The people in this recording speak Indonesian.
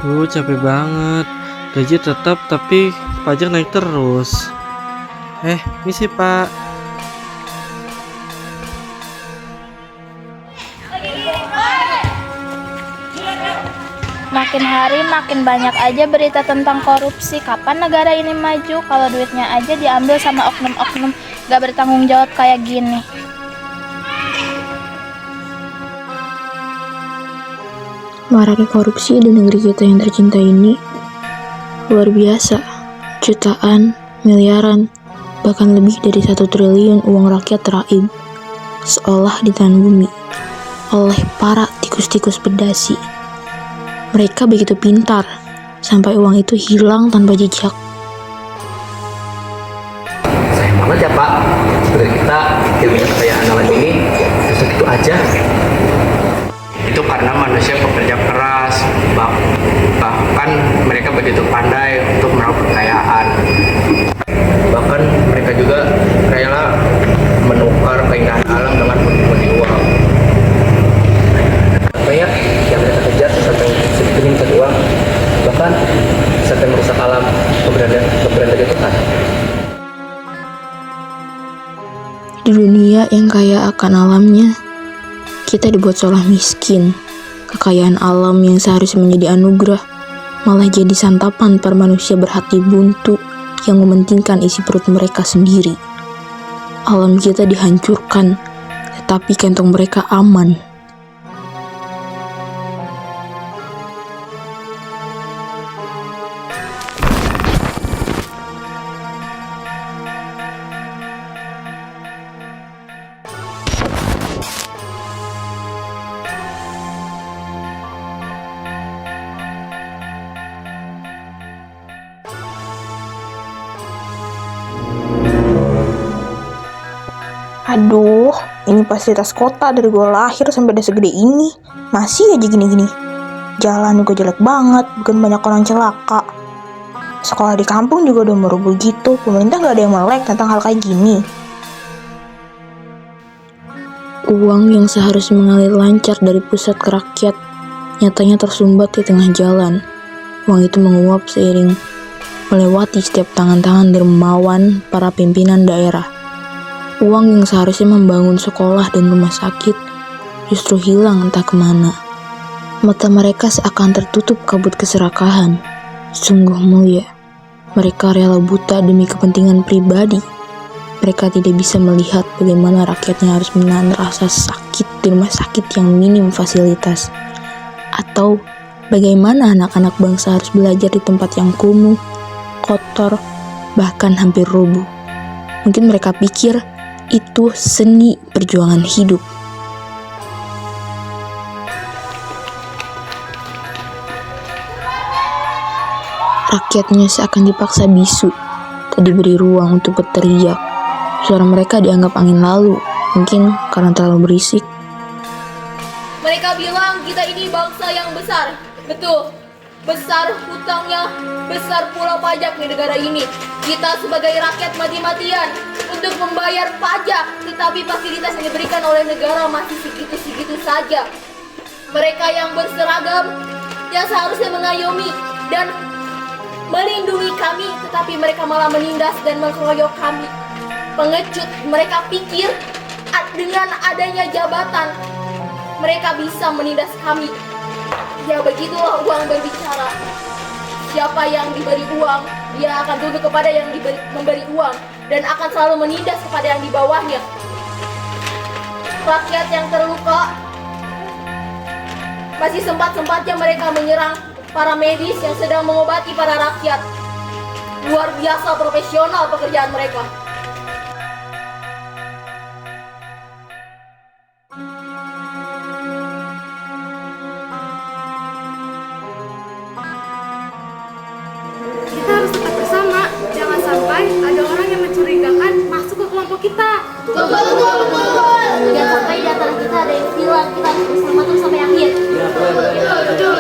Capek banget. Gaji tetap tapi pajak naik terus. Misi Pak. Makin hari makin banyak aja berita tentang korupsi. Kapan negara ini maju kalau duitnya aja diambil sama oknum-oknum gak bertanggung jawab kayak gini? Maraknya korupsi di negeri kita yang tercinta ini luar biasa. Jutaan, miliaran, bahkan lebih dari 1 triliun uang rakyat teraib seolah ditelan bumi oleh para tikus-tikus pedasi. Mereka begitu pintar sampai uang itu hilang tanpa jejak. Sayang banget ya Pak, sebenarnya kita punya kekayaan alam ini justru itu aja. Itu karena manusia pekerja keras, bahkan mereka begitu pandai untuk meraup kekayaan. Bahkan mereka juga rela menukar keindahan alam dengan pundi-pundi uang. Apa ya yang mereka kejar sampai segitu minta uang, bahkan sampai merusak alam keberadaan Tuhan. Di dunia yang kaya akan alamnya, kita dibuat seolah miskin. Kekayaan alam yang seharusnya menjadi anugerah malah jadi santapan para manusia berhati buntu yang mementingkan isi perut mereka sendiri. Alam kita dihancurkan, tetapi kantong mereka aman. Aduh, ini fasilitas kota dari gue lahir sampai udah segede ini. Masih aja gini-gini. Jalan juga jelek banget, bikin banyak orang celaka. Sekolah di kampung juga udah merubuh gitu. Pemerintah gak ada yang melek tentang hal kayak gini. Uang yang seharusnya mengalir lancar dari pusat ke rakyat, nyatanya tersumbat di tengah jalan. Uang itu menguap seiring melewati setiap tangan-tangan dermawan para pimpinan daerah. Uang yang seharusnya membangun sekolah dan rumah sakit justru hilang entah kemana. Mata mereka seakan tertutup kabut keserakahan. Sungguh mulia. Mereka rela buta demi kepentingan pribadi. Mereka tidak bisa melihat bagaimana rakyatnya harus menahan rasa sakit di rumah sakit yang minim fasilitas. Atau bagaimana anak-anak bangsa harus belajar di tempat yang kumuh, kotor, bahkan hampir rubuh. Mungkin mereka pikir itu seni perjuangan hidup. Rakyatnya seakan dipaksa bisu, tak diberi ruang untuk berteriak. Suara mereka dianggap angin lalu, mungkin karena terlalu berisik. Mereka bilang kita ini bangsa yang besar. Betul, besar hutangnya, besar pula pajak di negara ini. Kita sebagai rakyat mati-matian untuk membayar pajak, tetapi fasilitas yang diberikan oleh negara masih segitu-segitu saja. Mereka yang berseragam, yang seharusnya mengayomi dan melindungi kami, tetapi mereka malah menindas dan mengkeroyok kami. Pengecut, mereka pikir dengan adanya jabatan, mereka bisa menindas kami. Ya begitulah uang berbicara. Siapa yang diberi uang, dia akan tunduk kepada yang memberi uang dan akan selalu menindas kepada yang di bawahnya. Rakyat yang terluka, masih sempat-sempatnya mereka menyerang para medis yang sedang mengobati para rakyat. Luar biasa profesional pekerjaan mereka. Kita harus tetap bersama, jangan sampai ada orang yang mencurigakan masuk ke kelompok kita. Betul. Jangan sampai di antara kita ada yang bilang kita harus bersama terus sampai akhir. Betul.